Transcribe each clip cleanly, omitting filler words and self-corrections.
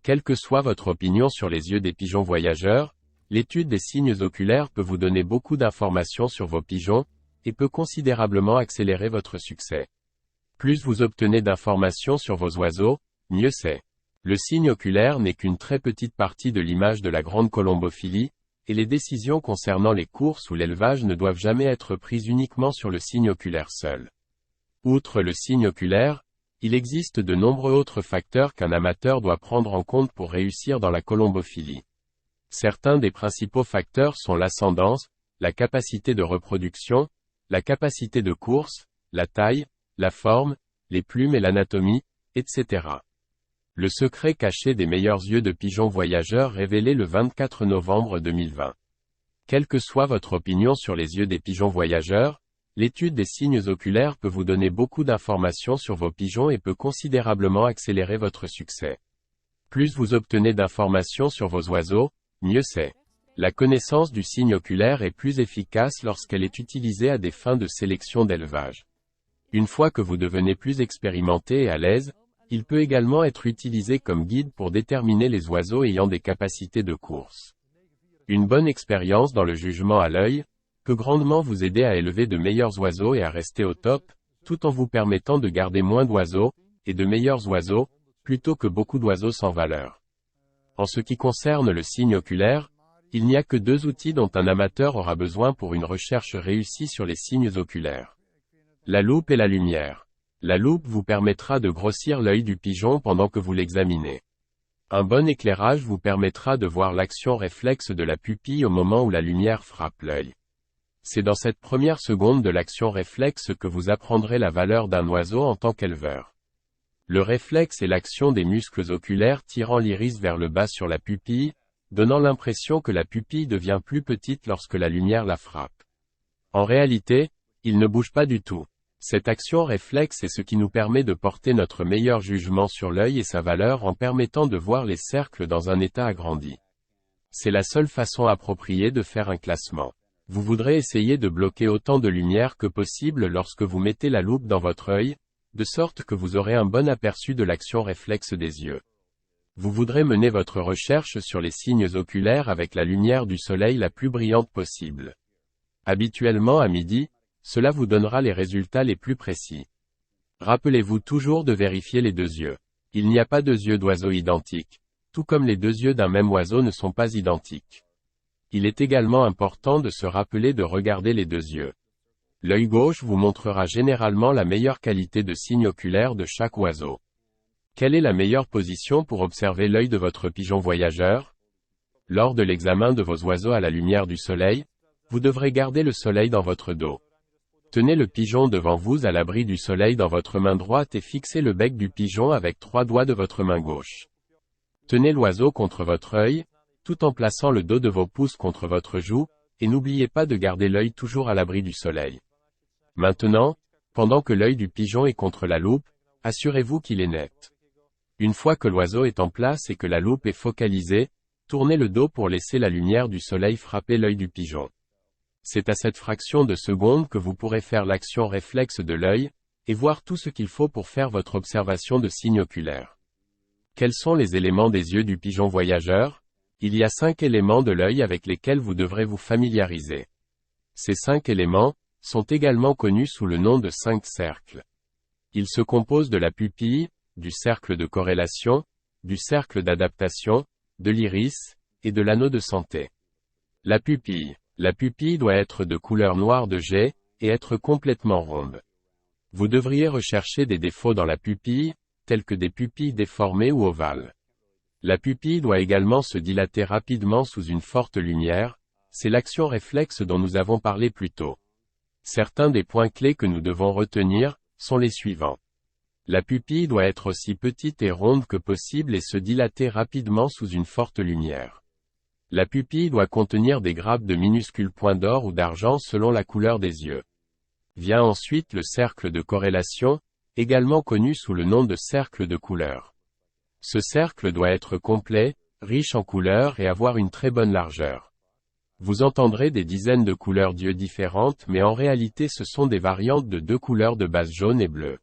Quelle que soit votre opinion sur les yeux des pigeons voyageurs, l'étude des signes oculaires peut vous donner beaucoup d'informations sur vos pigeons, et peut considérablement accélérer votre succès. Plus vous obtenez d'informations sur vos oiseaux, mieux c'est. Le signe oculaire n'est qu'une très petite partie de l'image de la grande colombophilie, et les décisions concernant les courses ou l'élevage ne doivent jamais être prises uniquement sur le signe oculaire seul. Outre le signe oculaire, il existe de nombreux autres facteurs qu'un amateur doit prendre en compte pour réussir dans la colombophilie. Certains des principaux facteurs sont l'ascendance, la capacité de reproduction, la capacité de course, la taille, la forme, les plumes et l'anatomie, etc. Le secret caché des meilleurs yeux de pigeons voyageurs révélé le 24 novembre 2020. Quelle que soit votre opinion sur les yeux des pigeons voyageurs, l'étude des signes oculaires peut vous donner beaucoup d'informations sur vos pigeons et peut considérablement accélérer votre succès. Plus vous obtenez d'informations sur vos oiseaux, mieux c'est. La connaissance du signe oculaire est plus efficace lorsqu'elle est utilisée à des fins de sélection d'élevage. Une fois que vous devenez plus expérimenté et à l'aise, il peut également être utilisé comme guide pour déterminer les oiseaux ayant des capacités de course. Une bonne expérience dans le jugement à l'œil peut grandement vous aider à élever de meilleurs oiseaux et à rester au top, tout en vous permettant de garder moins d'oiseaux, et de meilleurs oiseaux, plutôt que beaucoup d'oiseaux sans valeur. En ce qui concerne le signe oculaire, il n'y a que 2 outils dont un amateur aura besoin pour une recherche réussie sur les signes oculaires. La loupe et la lumière. La loupe vous permettra de grossir l'œil du pigeon pendant que vous l'examinez. Un bon éclairage vous permettra de voir l'action réflexe de la pupille au moment où la lumière frappe l'œil. C'est dans cette première seconde de l'action réflexe que vous apprendrez la valeur d'un oiseau en tant qu'éleveur. Le réflexe est l'action des muscles oculaires tirant l'iris vers le bas sur la pupille, donnant l'impression que la pupille devient plus petite lorsque la lumière la frappe. En réalité, il ne bouge pas du tout. Cette action réflexe est ce qui nous permet de porter notre meilleur jugement sur l'œil et sa valeur en permettant de voir les cercles dans un état agrandi. C'est la seule façon appropriée de faire un classement. Vous voudrez essayer de bloquer autant de lumière que possible lorsque vous mettez la loupe dans votre œil, de sorte que vous aurez un bon aperçu de l'action réflexe des yeux. Vous voudrez mener votre recherche sur les signes oculaires avec la lumière du soleil la plus brillante possible. Habituellement à midi, cela vous donnera les résultats les plus précis. Rappelez-vous toujours de vérifier les 2 yeux. Il n'y a pas 2 yeux d'oiseaux identiques, tout comme les 2 yeux d'un même oiseau ne sont pas identiques. Il est également important de se rappeler de regarder les 2 yeux. L'œil gauche vous montrera généralement la meilleure qualité de signe oculaire de chaque oiseau. Quelle est la meilleure position pour observer l'œil de votre pigeon voyageur? Lors de l'examen de vos oiseaux à la lumière du soleil, vous devrez garder le soleil dans votre dos. Tenez le pigeon devant vous à l'abri du soleil dans votre main droite et fixez le bec du pigeon avec 3 doigts de votre main gauche. Tenez l'oiseau contre votre œil, tout en plaçant le dos de vos pouces contre votre joue, et n'oubliez pas de garder l'œil toujours à l'abri du soleil. Maintenant, pendant que l'œil du pigeon est contre la loupe, assurez-vous qu'il est net. Une fois que l'oiseau est en place et que la loupe est focalisée, tournez le dos pour laisser la lumière du soleil frapper l'œil du pigeon. C'est à cette fraction de seconde que vous pourrez faire l'action réflexe de l'œil, et voir tout ce qu'il faut pour faire votre observation de signes oculaires. Quels sont les éléments des yeux du pigeon voyageur? Il y a 5 éléments de l'œil avec lesquels vous devrez vous familiariser. Ces 5 éléments sont également connus sous le nom de 5 cercles. Ils se composent de la pupille, du cercle de corrélation, du cercle d'adaptation, de l'iris, et de l'anneau de santé. La pupille. La pupille doit être de couleur noire de jet, et être complètement ronde. Vous devriez rechercher des défauts dans la pupille, tels que des pupilles déformées ou ovales. La pupille doit également se dilater rapidement sous une forte lumière, c'est l'action réflexe dont nous avons parlé plus tôt. Certains des points clés que nous devons retenir sont les suivants. La pupille doit être aussi petite et ronde que possible et se dilater rapidement sous une forte lumière. La pupille doit contenir des grappes de minuscules points d'or ou d'argent selon la couleur des yeux. Vient ensuite le cercle de corrélation, également connu sous le nom de cercle de couleur. Ce cercle doit être complet, riche en couleurs et avoir une très bonne largeur. Vous entendrez des dizaines de couleurs d'yeux différentes mais en réalité ce sont des variantes de 2 couleurs de base jaune et bleu.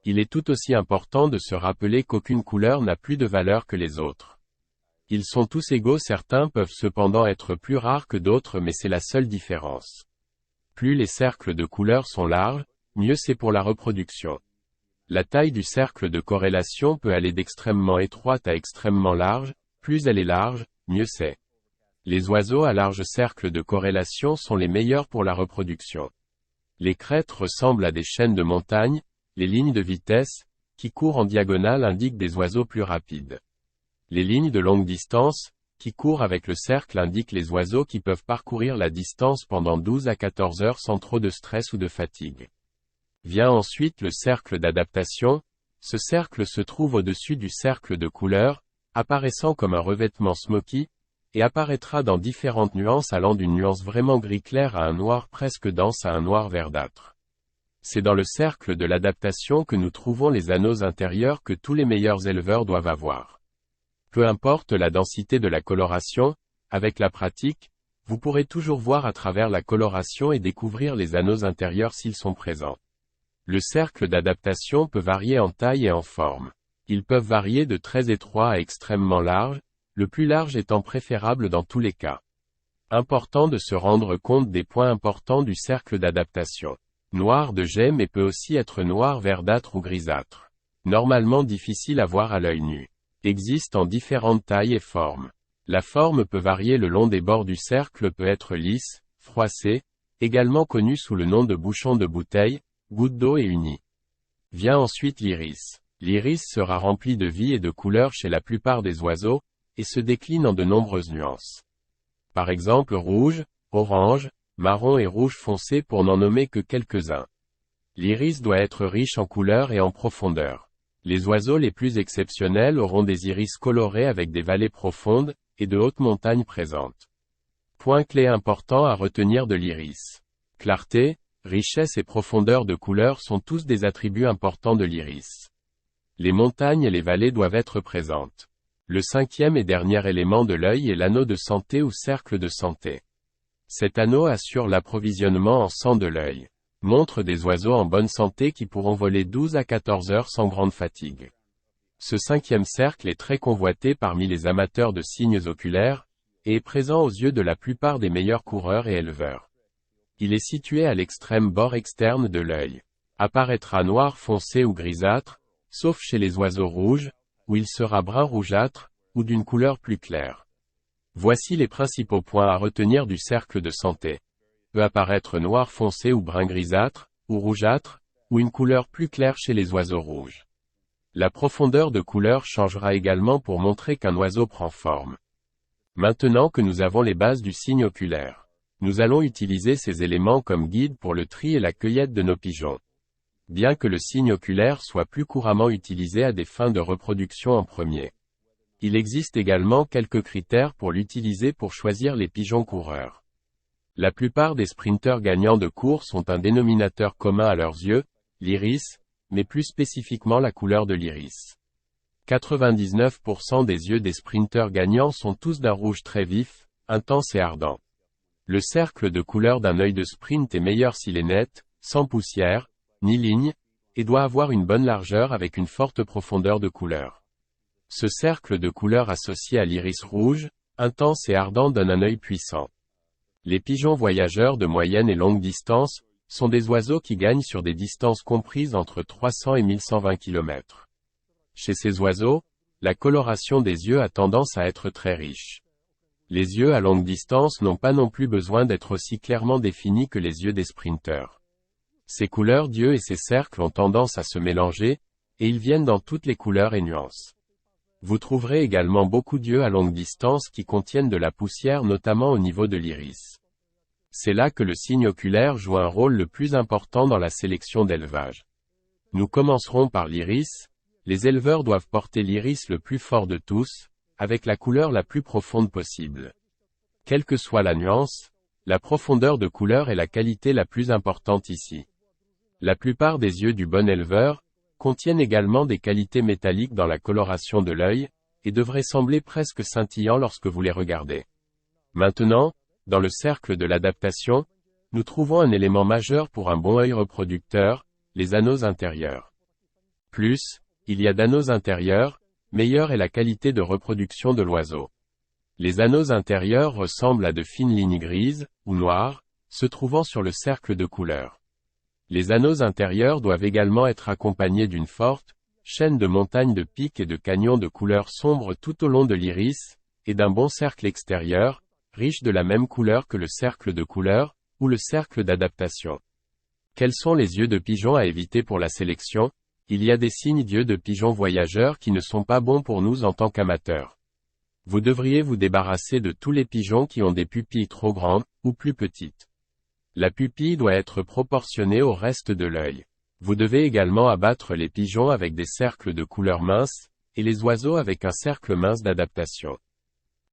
Il est tout aussi important de se rappeler qu'aucune couleur n'a plus de valeur que les autres. Ils sont tous égaux, certains peuvent cependant être plus rares que d'autres, mais c'est la seule différence. Plus les cercles de couleurs sont larges, mieux c'est pour la reproduction. La taille du cercle de corrélation peut aller d'extrêmement étroite à extrêmement large, plus elle est large, mieux c'est. Les oiseaux à large cercle de corrélation sont les meilleurs pour la reproduction. Les crêtes ressemblent à des chaînes de montagnes, les lignes de vitesse, qui courent en diagonale indiquent des oiseaux plus rapides. Les lignes de longue distance, qui courent avec le cercle indiquent les oiseaux qui peuvent parcourir la distance pendant 12 à 14 heures sans trop de stress ou de fatigue. Vient ensuite le cercle d'adaptation. Ce cercle se trouve au-dessus du cercle de couleur, apparaissant comme un revêtement smoky, et apparaîtra dans différentes nuances allant d'une nuance vraiment gris clair à un noir presque dense à un noir verdâtre. C'est dans le cercle de l'adaptation que nous trouvons les anneaux intérieurs que tous les meilleurs éleveurs doivent avoir. Peu importe la densité de la coloration, avec la pratique, vous pourrez toujours voir à travers la coloration et découvrir les anneaux intérieurs s'ils sont présents. Le cercle d'adaptation peut varier en taille et en forme. Ils peuvent varier de très étroit à extrêmement large, le plus large étant préférable dans tous les cas. Important de se rendre compte des points importants du cercle d'adaptation. Noir de jet mais peut aussi être noir verdâtre ou grisâtre. Normalement difficile à voir à l'œil nu. Existe en différentes tailles et formes. La forme peut varier le long des bords du cercle, peut être lisse, froissée, également connue sous le nom de bouchon de bouteille, goutte d'eau et uni. Vient ensuite l'iris. L'iris sera rempli de vie et de couleurs chez la plupart des oiseaux, et se décline en de nombreuses nuances. Par exemple rouge, orange, marron et rouge foncé pour n'en nommer que quelques-uns. L'iris doit être riche en couleurs et en profondeur. Les oiseaux les plus exceptionnels auront des iris colorés avec des vallées profondes, et de hautes montagnes présentes. Point clé important à retenir de l'iris. Clarté, richesse et profondeur de couleurs sont tous des attributs importants de l'iris. Les montagnes et les vallées doivent être présentes. Le cinquième et dernier élément de l'œil est l'anneau de santé ou cercle de santé. Cet anneau assure l'approvisionnement en sang de l'œil. Montre des oiseaux en bonne santé qui pourront voler 12 à 14 heures sans grande fatigue. Ce cinquième cercle est très convoité parmi les amateurs de signes oculaires, et est présent aux yeux de la plupart des meilleurs coureurs et éleveurs. Il est situé à l'extrême bord externe de l'œil. Apparaîtra noir foncé ou grisâtre, sauf chez les oiseaux rouges, où il sera brun rougeâtre, ou d'une couleur plus claire. Voici les principaux points à retenir du cercle de santé. Peut apparaître noir foncé ou brun grisâtre, ou rougeâtre, ou une couleur plus claire chez les oiseaux rouges. La profondeur de couleur changera également pour montrer qu'un oiseau prend forme. Maintenant que nous avons les bases du signe oculaire, nous allons utiliser ces éléments comme guide pour le tri et la cueillette de nos pigeons. Bien que le signe oculaire soit plus couramment utilisé à des fins de reproduction en premier, il existe également quelques critères pour l'utiliser pour choisir les pigeons coureurs. La plupart des sprinteurs gagnants de course ont un dénominateur commun à leurs yeux, l'iris, mais plus spécifiquement la couleur de l'iris. 99% des yeux des sprinteurs gagnants sont tous d'un rouge très vif, intense et ardent. Le cercle de couleur d'un œil de sprint est meilleur s'il est net, sans poussière, ni ligne, et doit avoir une bonne largeur avec une forte profondeur de couleur. Ce cercle de couleur associé à l'iris rouge, intense et ardent donne un œil puissant. Les pigeons voyageurs de moyenne et longue distance sont des oiseaux qui gagnent sur des distances comprises entre 300 et 1120 km. Chez ces oiseaux, la coloration des yeux a tendance à être très riche. Les yeux à longue distance n'ont pas non plus besoin d'être aussi clairement définis que les yeux des sprinteurs. Ces couleurs d'yeux et ces cercles ont tendance à se mélanger, et ils viennent dans toutes les couleurs et nuances. Vous trouverez également beaucoup d'yeux à longue distance qui contiennent de la poussière notamment au niveau de l'iris. C'est là que le signe oculaire joue un rôle le plus important dans la sélection d'élevage. Nous commencerons par l'iris. Les éleveurs doivent porter l'iris le plus fort de tous, avec la couleur la plus profonde possible. Quelle que soit la nuance, la profondeur de couleur est la qualité la plus importante ici. La plupart des yeux du bon éleveur contiennent également des qualités métalliques dans la coloration de l'œil, et devraient sembler presque scintillants lorsque vous les regardez. Maintenant, dans le cercle de l'adaptation, nous trouvons un élément majeur pour un bon œil reproducteur, les anneaux intérieurs. Plus il y a d'anneaux intérieurs, meilleure est la qualité de reproduction de l'oiseau. Les anneaux intérieurs ressemblent à de fines lignes grises, ou noires, se trouvant sur le cercle de couleur. Les anneaux intérieurs doivent également être accompagnés d'une forte chaîne de montagnes de pics et de canyons de couleur sombre tout au long de l'iris, et d'un bon cercle extérieur, riche de la même couleur que le cercle de couleur, ou le cercle d'adaptation. Quels sont les yeux de pigeon à éviter pour la sélection? Il y a des signes d'yeux de pigeon voyageurs qui ne sont pas bons pour nous en tant qu'amateurs. Vous devriez vous débarrasser de tous les pigeons qui ont des pupilles trop grandes, ou plus petites. La pupille doit être proportionnée au reste de l'œil. Vous devez également abattre les pigeons avec des cercles de couleur mince, et les oiseaux avec un cercle mince d'adaptation.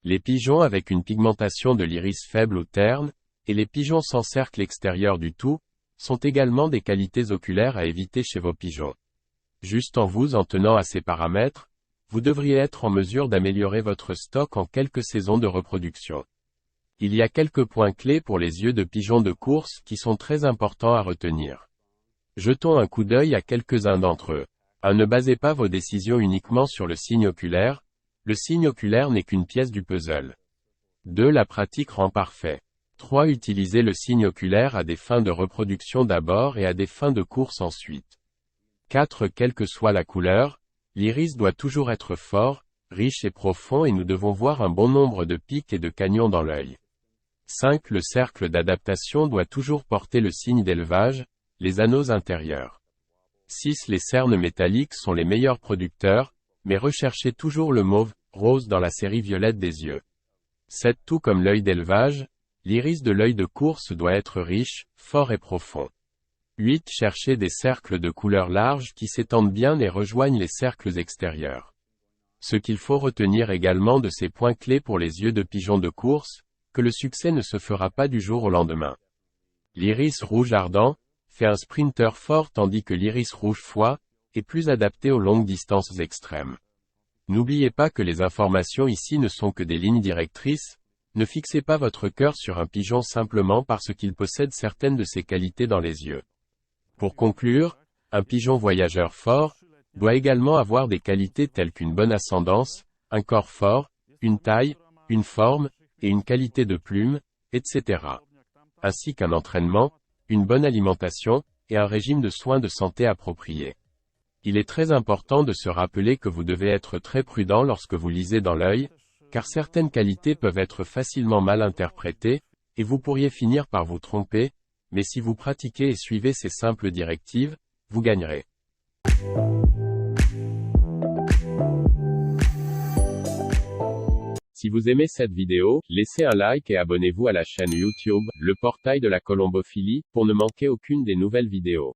Les pigeons avec une pigmentation de l'iris faible ou terne, et les pigeons sans cercle extérieur du tout, sont également des qualités oculaires à éviter chez vos pigeons. Juste en vous en tenant à ces paramètres, vous devriez être en mesure d'améliorer votre stock en quelques saisons de reproduction. Il y a quelques points clés pour les yeux de pigeons de course qui sont très importants à retenir. Jetons un coup d'œil à quelques-uns d'entre eux. 1. Ne basez pas vos décisions uniquement sur le signe oculaire. Le signe oculaire n'est qu'une pièce du puzzle. 2. La pratique rend parfait. 3. Utilisez le signe oculaire à des fins de reproduction d'abord et à des fins de course ensuite. 4. Quelle que soit la couleur, l'iris doit toujours être fort, riche et profond et nous devons voir un bon nombre de pics et de canyons dans l'œil. 5. Le cercle d'adaptation doit toujours porter le signe d'élevage, les anneaux intérieurs. 6. Les cernes métalliques sont les meilleurs producteurs, mais recherchez toujours le mauve, rose dans la série violette des yeux. 7. Tout comme l'œil d'élevage, l'iris de l'œil de course doit être riche, fort et profond. 8. Cherchez des cercles de couleur large qui s'étendent bien et rejoignent les cercles extérieurs. Ce qu'il faut retenir également de ces points clés pour les yeux de pigeon de course, que le succès ne se fera pas du jour au lendemain. L'iris rouge ardent fait un sprinter fort tandis que l'iris rouge foie est plus adapté aux longues distances extrêmes. N'oubliez pas que les informations ici ne sont que des lignes directrices, ne fixez pas votre cœur sur un pigeon simplement parce qu'il possède certaines de ses qualités dans les yeux. Pour conclure, un pigeon voyageur fort doit également avoir des qualités telles qu'une bonne ascendance, un corps fort, une taille, une forme, et une qualité de plume, etc. Ainsi qu'un entraînement, une bonne alimentation, et un régime de soins de santé approprié. Il est très important de se rappeler que vous devez être très prudent lorsque vous lisez dans l'œil, car certaines qualités peuvent être facilement mal interprétées, et vous pourriez finir par vous tromper, mais si vous pratiquez et suivez ces simples directives, vous gagnerez. Si vous aimez cette vidéo, laissez un like et abonnez-vous à la chaîne YouTube, Le Portail de la Colombophilie, pour ne manquer aucune des nouvelles vidéos.